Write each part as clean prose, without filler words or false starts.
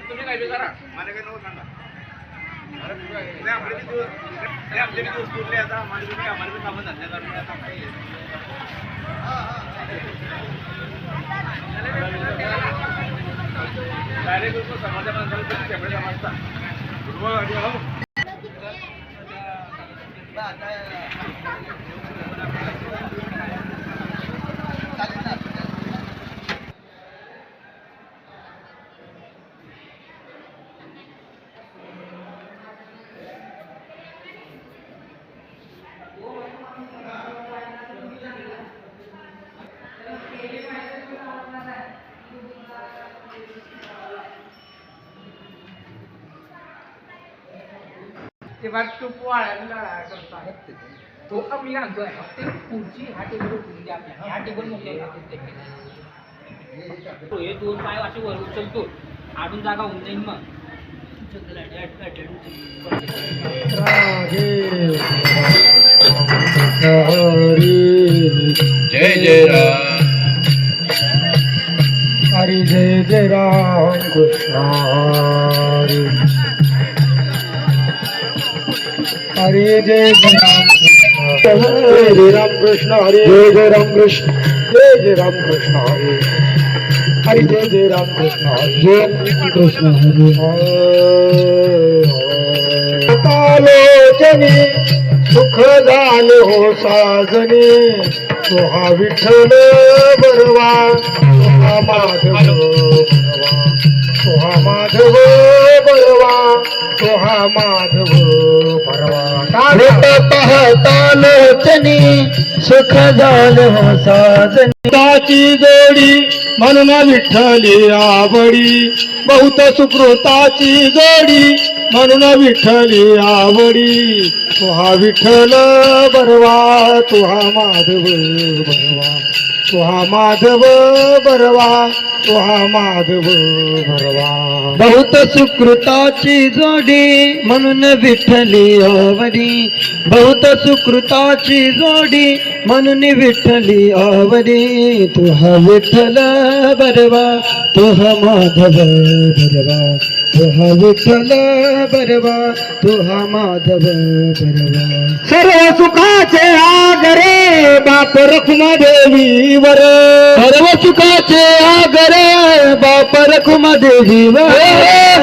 तुम्ही काय करा मला काय नको सांगा आपले दिवस कुठले आता मला आम्हाला कामं डायरेक्ट समाजा माणसाला सेपरेट समजता तेव्हा तो पोळ्याला करता तो आम्ही आणतोय फक्त पुढची हा टेबल उचलून द्या आपल्या ह्या टेबल मोठे हे दोन पाय असे वर उचलतो आडून जागा होऊन जाईल मग जय जय राम हरी जय जय राम कृष्ण हरी जय जय राम कृष्ण हरे जय राम कृष्ण जय राम कृष्ण हरे हरि जय जय राम कृष्ण जय कृष्ण हरे सुख झाले हो साजने तुहा विठ्ठल बरवा तुहा माधव बरवा तुहा माधव बरवा तुहा माधव बरवा पाहता लोचनी सुख झाले हो साजने ताची जोडी म्हणून विठ्ठली आवडी बहुत सुकृताची जोडी म्हणून विठ्ठली आवडी तुहा विठ्ठल बरवा तुहा माधव बरवा तुहा माधव बरवा तुहा माधव बरवा बहुत सुकृताची जोडी म्हणून विठ्ठली आवडी बहुत सुकृताची जोडी म्हणून विठ्ठली आवडी तुहा विठ्ठल बरवा तुहा माधव बरवा तुहा विठ्ठल बरवा तुहा माधव बरवा सर्व सुखाचे आगरे बाप रखुमा देवीवर सर्व सुखाचे आगरे बाप रखुमा देवीवर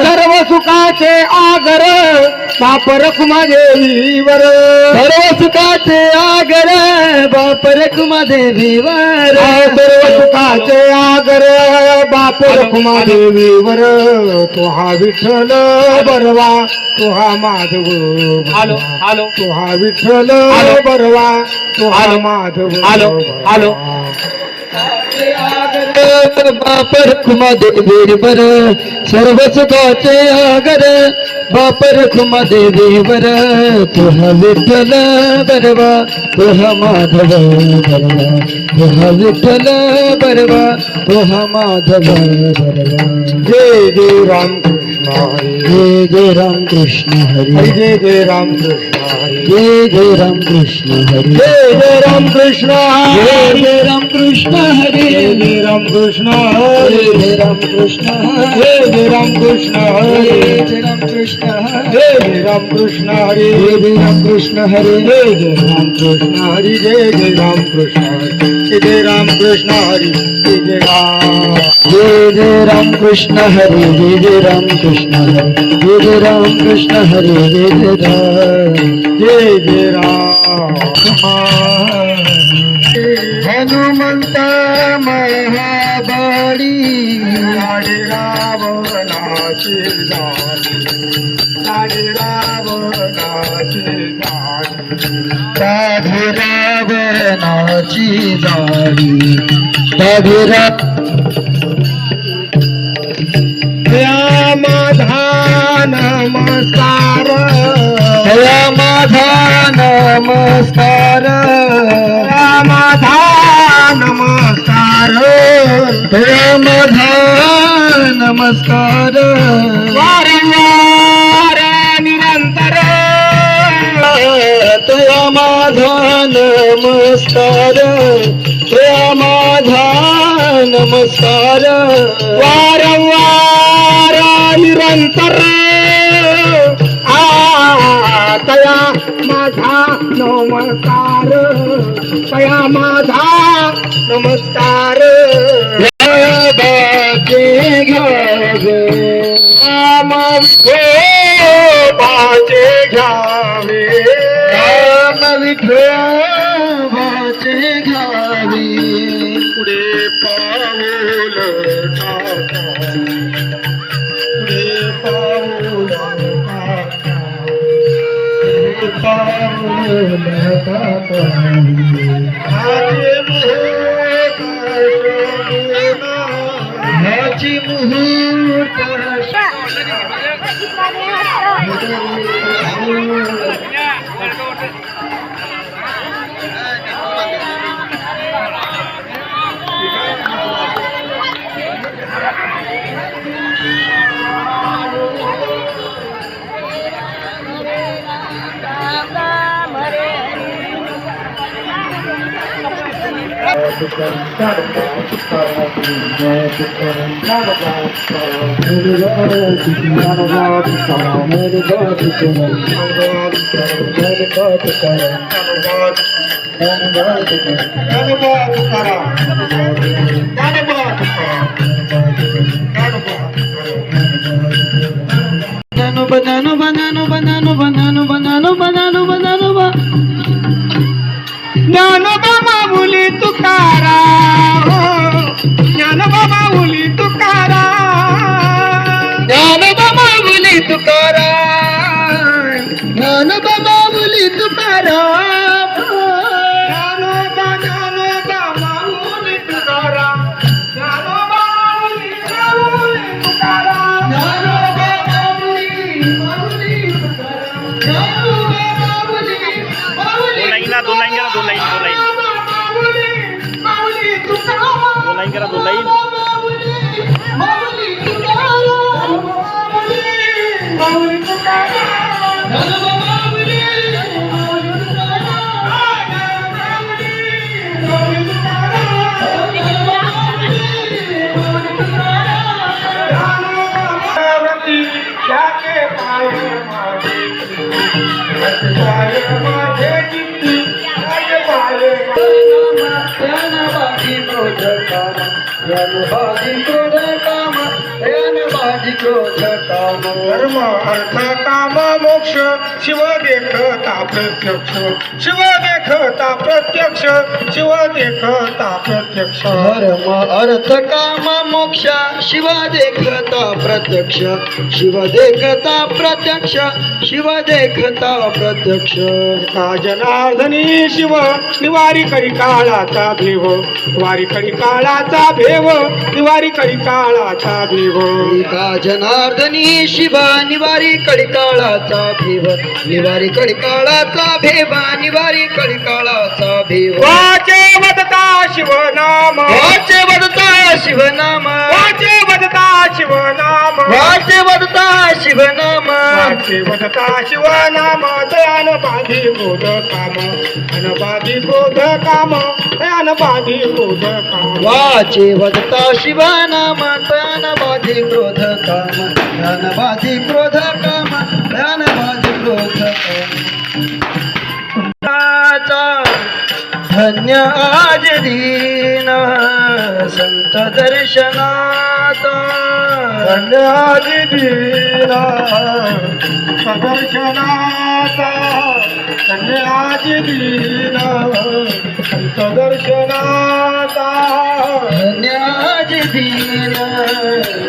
सर्व सुखाचे आगर बाप रखुमा देवीवर सर्व सुखाचे आगर बाप रखुमा देवीवर सर्व सुखाचे आगर बाप रखुमा देवीवर तुहा विठ्ठल बरवा तुहा माधव हॅलो हॅलो तुहा विठ्ठल बरवा तुहा माधव हॅलो बाप रखुमा देवीवर सर्व सुखाचे आगर बाप रखुमा देवीवर तुहा विठ्ठल बरवा तुहा माधव बरवा तुहा विठ्ठल बरवा तुहा माधव बरवा जय जय राम कृष्ण हरे जय जय राम कृष्ण हरे जय जय राम कृष्ण हरे जय जय राम कृष्ण हरे जय जय राम कृष्ण जय जय राम कृष्ण हरे जय राम कृष्ण हरे जय राम कृष्ण हरे जय राम कृष्ण हरे जय राम कृष्ण हरे जय राम कृष्ण हरे जय राम कृष्ण हरे जय राम कृष्ण हरे जय जय राम कृष्ण हरे जय राम कृष्ण हरे जय जय राम कृष्ण हरे जय जय राम कृष्ण हरे जय जय राम कृष्ण हरे जय जय राम हनुमंत महाबली लाडे रावणाची लाडे रावणाची राधे रावणाची जाळी राधे माझा नमस्कार तया माझा नमस्कार, माझा नमस्कार, तया माझा नमस्कार, वारंवार निरंतर तया माझा नमस्कार, तया माझा नमस्कार, वारंवार निरंतर तया माझा नमस्कार, तया माझा नमस्कार, बाचे घ्यावे, राम विठोबाचे घ्यावे, राम विठोबाचे घ्यावे, पुढे पाऊल टाका, पुढे पाऊल टाका, पुढे पाऊल टाका, हाची मुहूर्त ज्ञानोबा माऊली तुकाराम, ज्ञानोबा माऊली तुकाराम, ज्ञानोबा माऊली तुकाराम, ज्ञानोबा माऊली तुकाराम, ज्ञानोबा ज्ञानोबा माऊली तुकाराम, ज्ञानोबा माऊली तुकाराम, ज्ञानोबा माऊली माऊली तुकाराम, ज्ञानोबा माऊली माऊली दोन लाईन करा, दोन लाईन माऊली तुकाराम, दोन लाईन करा, दोन लाईन. माऊली तुकाराम, माऊली तुकाराम, ज्ञानोबा माऊली त्याचे पाय माझे, पाय माझे जिंकली, त्याचे पाय ज्ञानबाजी क्रोध काम, ज्ञानबाजी क्रोध काम, ज्ञानबाजी क्रोध काम, धर्म अर्थ काम मोक्ष शिव देखता प्रत्यक्ष, शिव देखता प्रत्यक्ष, शिव देखता प्रत्यक्ष, धर्म अर्थ काम मोक्ष शिव देखता प्रत्यक्ष, शिव देखता प्रत्यक्ष, शिव देखता प्रत्यक्ष, का जनार्दनी शिव निवारी करी काळाचा भेव, निवारी करी काळाचा भेव, निवारी करी काळाचा भेव, का जनार्दनी शिव निवारी कडिकाळाचा भेव, निवारी कडिकाळाचा भेव, निवारी कडिकाळाचा भेव, वाचे वदता शिव नाम, वाचे वदता शिव नाम, वाचे वदता शिव नाम, वाचे वदता शिव नाम, वाचे वदता शिव नाम, दयान बाधी क्रोध काम, अन बाधी क्रोध काम, दयान बाधी क्रोध काम, वाचे वदता शिव नाम, तन बाधी क्रोध काम, तन बाधी क्रोध काम, तन बाधी क्रोध काम. धन्य आज दीन संत दर्शनाता, धन्याजी दीना सदर्शनाचा, धन्याजी दीना सदर्शनाचा, धन्य आज दीन संत दर्शनाता, धन्य आज दीन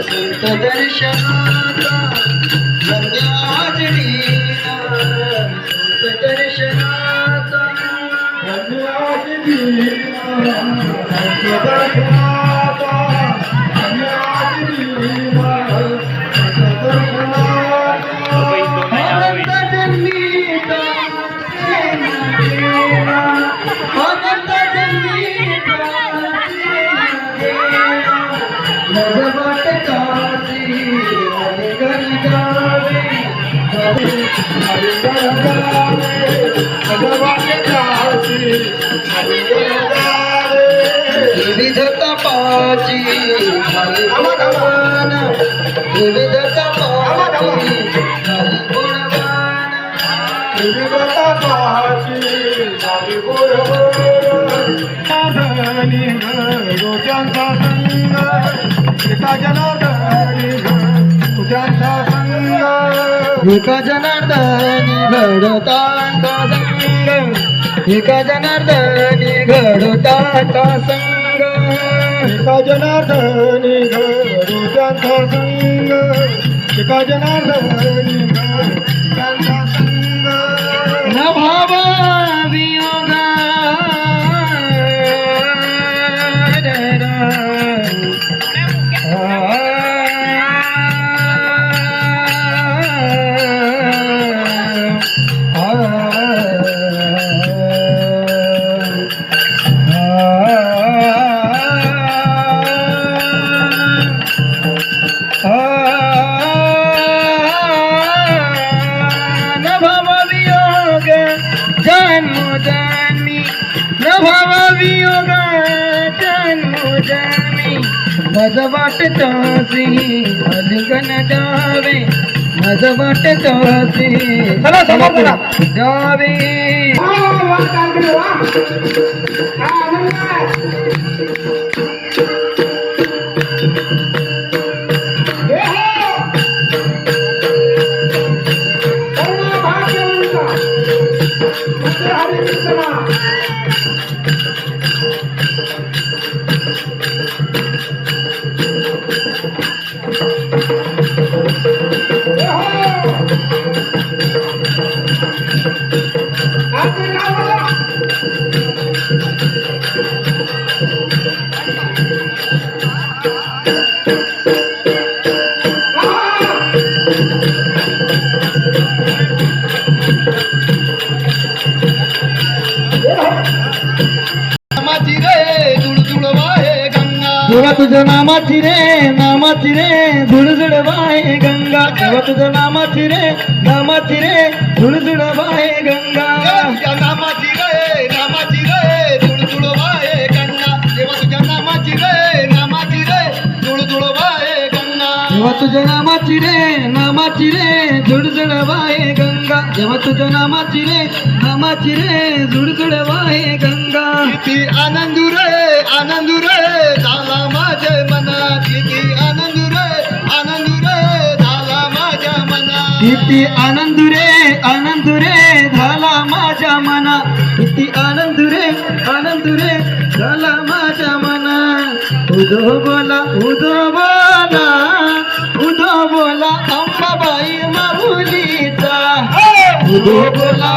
संत दर्शनाता, धन्याजी दीना सदर्शनाचा, धन्याजी दीना सदर्शनाचा, अनंत जन्मी विविध तपाची झाली गुणवान, विविध तपाची झाली गुणवान, रोजांचा संग एका जनार्दनी तुझ्यांचा संग एका जनार्दनी घडतांचा संग, एका जनार्दनी घडतांचा संग, एका जनार्दनी रोजांचा संग एका जनार्दनी त्यांचा संग न भाव वियोगा मज वाटतासी अलिगन जावे, मज वाटतासी चला समोर चला. जावे. देवा तुझ्या नामाची रे झुळझुळ वाहे गंगा, देवा तुझ्या नामाची रे झुळझुळ वाहे गंगा, तुझ्या नामाची रे तुळतुळ वाहे गंगा, देवा तुझ्या नामाची रे तुळतुळ वाहे गंगा, देवा तुझ्या नामाची रे झुळझुळ वाहे गंगा, देवा तुझ्या नामाची रे झुळझुळ वाहे गंगा. किती आनंद रे झाला माझ्या मनात, किती आनंद रे झाला माझ्या मनात, किती आनंद रे झाला माझ्या मना, किती आनंद रे झाला माझ्या मना. उदो बोला अंबाबाई माऊलीचा, उदो बोला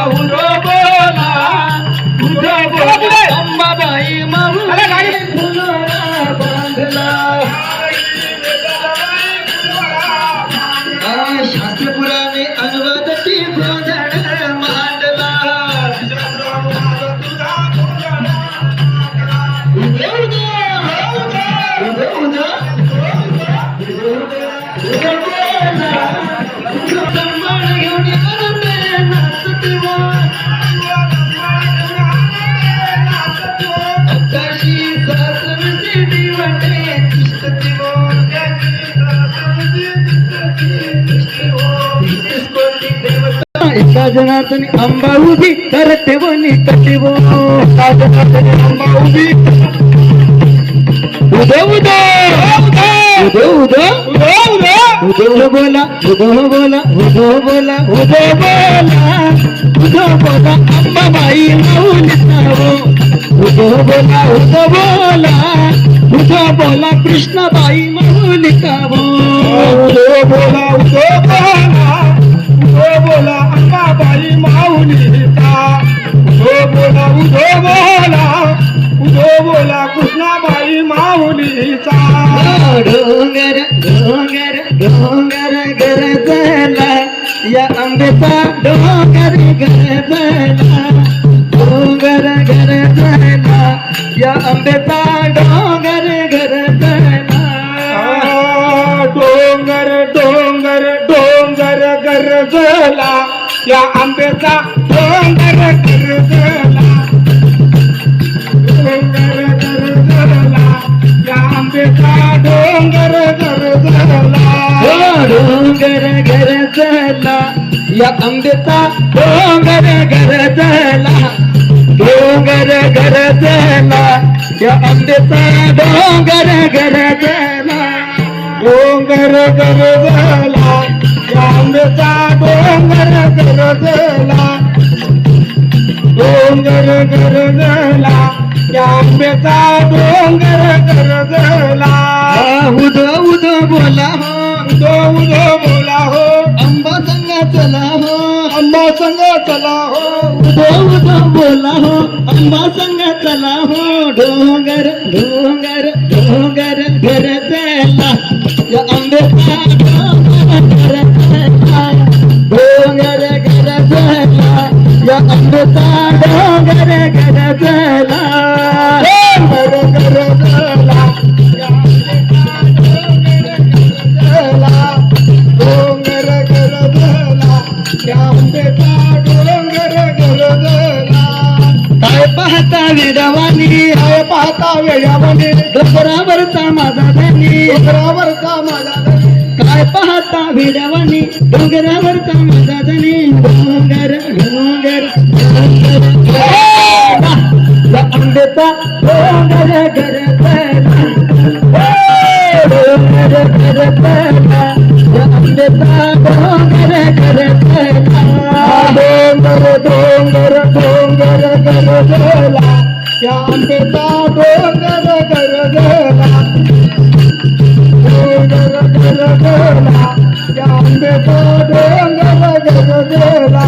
अंबाबाई माऊली फुलोरा बांधला. शास्त्र पुराणे अनुवादती गोंधळ मांडला. एका जनार्दनी अंबा उभी करते बोनी कटिवो, एका जनार्दनी अंबा उभी उदो बोला अंबाबाई माऊलीचा, उदो बोला कृष्णाबाई माऊलीचा, बोला अंबाबाई माऊलीचा, बोला कृष्णाबाई माऊलीचा. डोंगर गरजला या आंब्याचा डोंगर गरजला, डोंगर गरजला या आंब्याचा डोंगर गरजला. डोंगर गरजला या आंब्याचा डोंगर गरजला डोंगर गरजला या आंब्याचा डोंगर गरजला डोंगर गरजला या आंब्याचा डोंगर गरजला डोंगर गरजला या आंब्याचा डोंगर गरजला डोंगर गरजला या आंब्याचा डोंगर गरजला डोंगर गरजला या आंब्याचा डोंगर गरजला उद उद बोला हो उदो उदो बोला हो आंबा संग चला हो आंबा संग चला हो उदो उद बोला हो आंबा संग चला हो डोंगर डोंगर डोंगर गरजला या आंब्याचा डोंगर गरजला डोंगर गरजला या आंब्याचा डोंगर गरजला डोंगर गरजला या डोंगर गरजला या आंब्याचा डोंगर गरजला काय पाहता विडवानी काय पाहता वेळामध्ये डोंगरावरचा माझा धनी डोंगरावरचा माझा धनी काय पाहता विडवानी डोंगरावरचा माझा धनी डोंगर डोंगर डोंगर या आंब्याचा डोंगर गरजला डोंगर गरजला या आंब्याचा डोंगर गरजला डोंगर डोंगर डोंगर गरजला या आंब्याचा डोंगर गरजला डोंगर गरजला या आंब्याचा डोंगर गरजला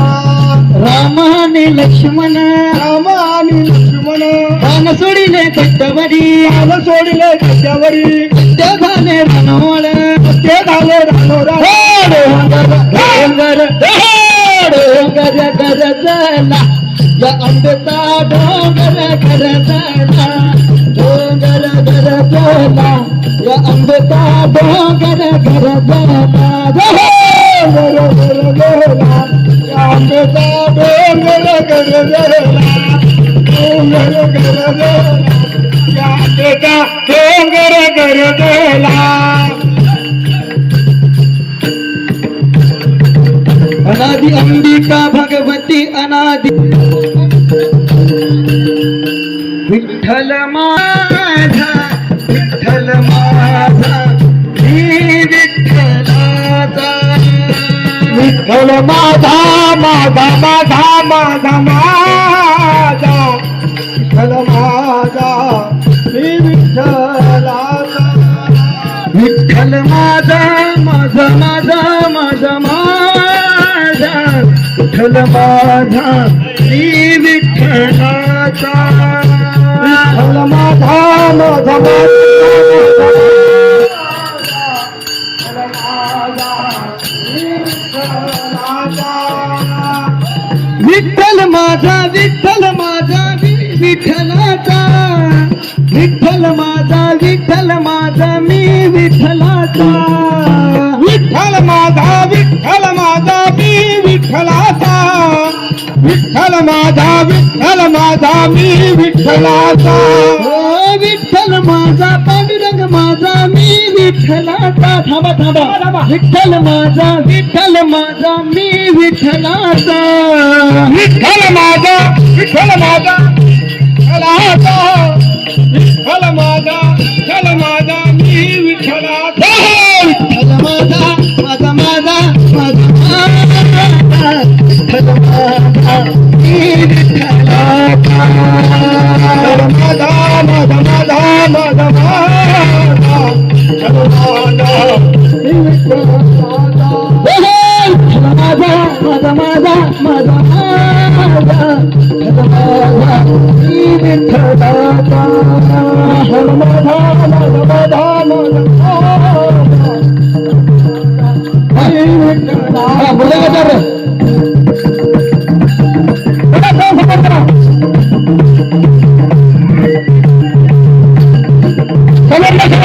राम आणि लक्ष्मण राम आणि लक्ष्मण रान सोडिले कट्टवरी राम सोडले त्याच्यावरी त्या झाले रणोळ ते झाले रानोरा डोंगर डोंगर डोंगर गरजला या आंब्याचा डोंगर गरजला डोंगर गरजला या आंब्याचा डोंगर गरजला डोंगर गरजला या आंब्याचा डोंगर गरजला डोंगर गरजला या आंब्याचा डोंगर गरजला अनादि अंबिका भगवती अनादि विठ्ठल माझा विठ्ठल माझा मी विठ्ठलाचा विठ्ठल माझा माझा माझा माझा माझा विठ्ठल माझा मी विठ्ठलाचा विठ्ठल माझा माझा माझा माझा माझा विठ्ठल माझा मी विठ्ठलाचा विठ्ठल माझा माझा विठ्ठल माझा विठ्ठल माझा मी विठ्ठलाचा विठ्ठल माझा मी विठ्ठलाचा विठ्ठल माझा मी विठ्ठलाचा विठ्ठल माझा मी विठ्ठलाचा हो विठ्ठल माझा पांडुरंग माझा मी विठ्ठलाचा थांबा थांबा विठ्ठल माझा मी विठ्ठलाचा विठ्ठल माझा विठ्ठलाचा विठ्ठल माझा मी विठ्ठलाचा विठ्ठल माझा माझा माझा माझा माझा विठ्ठल माझा मी विठ्ठलाचा माझा माझा माझा माझा माझा मी विठ्ठलाचा माझा माझा माझा माझा माझा मी विठ्ठलाचा माझा माझा माझा माझा बोला तर समजलं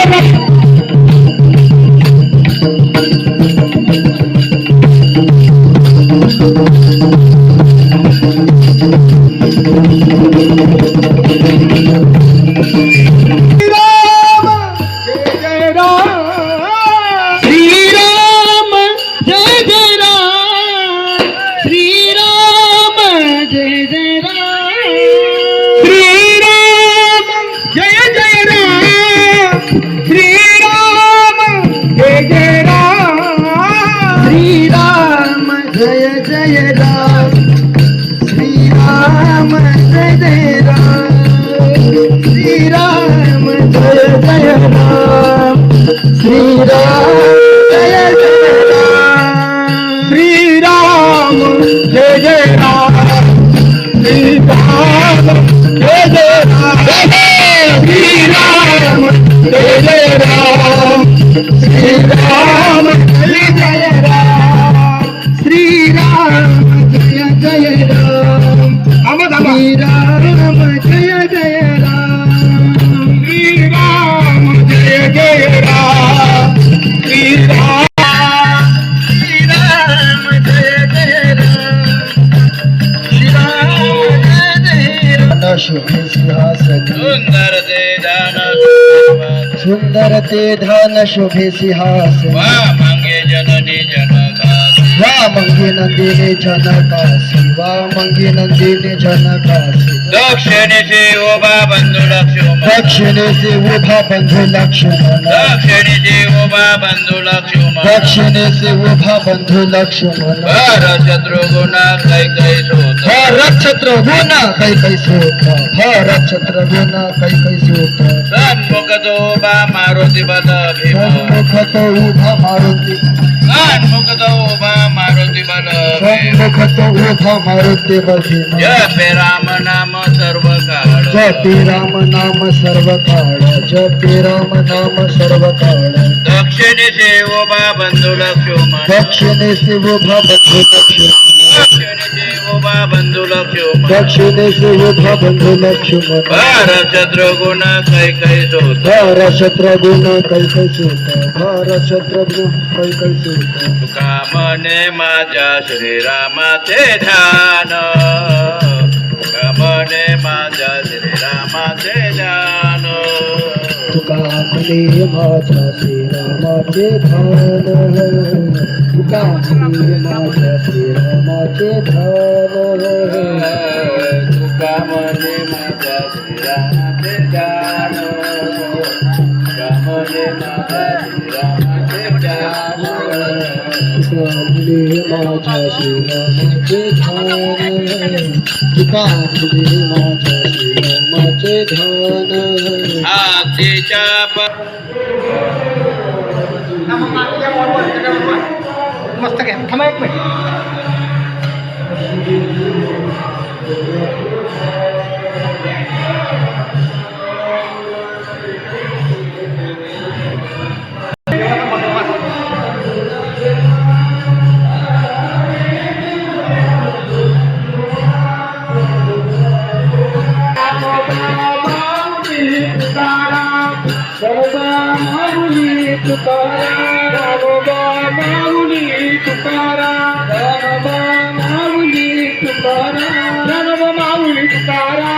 राम जय जय राम श्रीराम जय जय राम श्रीराम जय जय राम श्रीराम जय जय राम श्रीराम जय जय राम श्रीराम जय जय राम श्रीराम जय जय राम श्रीराम जय जय राम श्रीराम जय जय राम श्रीराम जय जय राम श्रीराम श्रीराम जय जय राम श्रीराम जय जय राम शोभे सिंहासन सुंदर ते दान सुंदर ते धान शोभे सिंहासन वा मांगे जननी जनकास वा मंगे नंदिने जनकासी वा मंगे नंदिने जनकासी दक्षिणेचे उभा बंधू लक्ष्मण दक्षिणेचे उभा बंधू लक्ष्मण दक्षिणेचे उभा बंधू लक्ष्मण दक्षिणेचे उभा बंधू लक्ष्मण भरत शत्रुघ्न कैकई सोत भरत शत्रुघ्न कैकई सोत भरत शत्रुघ्न कैकई सोत सन्मुख तो उभा मारुती बल भीम सन्मुख तो उभा मारुती सन्मुख तो उभा मारुती बल भीम सन्मुख तो उभा मारुती भीम जपे राम नाम सर्व काळ जपी राम नाम सर्व काळ जपी राम नाम सर्व काळ दक्षिणेचे उभा बंधू लक्ष्मण दक्षिणेचे उभा बंधू लक्ष्मण दक्षिणेचे उभा बंधू लक्ष्मण दक्षिणेचे उभा बंधू लक्ष्मण भरत शत्रुघ्न कैकई सोत भरत शत्रुघ्न कैकई सोत भरत शत्रुघ्न कैकई सोत तुका म्हणे माझ्या श्रीरामाचे ध्यान तुका म्हणे माझ्या श्रीरामाचे ध्यान तुका म्हणे माझ्या श्रीरामाचे ध्यान तुका म्हणे माझ्या श्रीरामाचे ध्यान तुका म्हणे माझ्या श्रीरामाचे ध्यान तुका म्हणे माझ्या श्रीरामाचे ध्यान तुका म्हणे माझ्या श्रीरामाचे ध्यान तुका म्हणे माझ्या श्रीरामाचे ध्यान आतीच्या मस्त घ्या थांबा एक मिनिट तुकाराम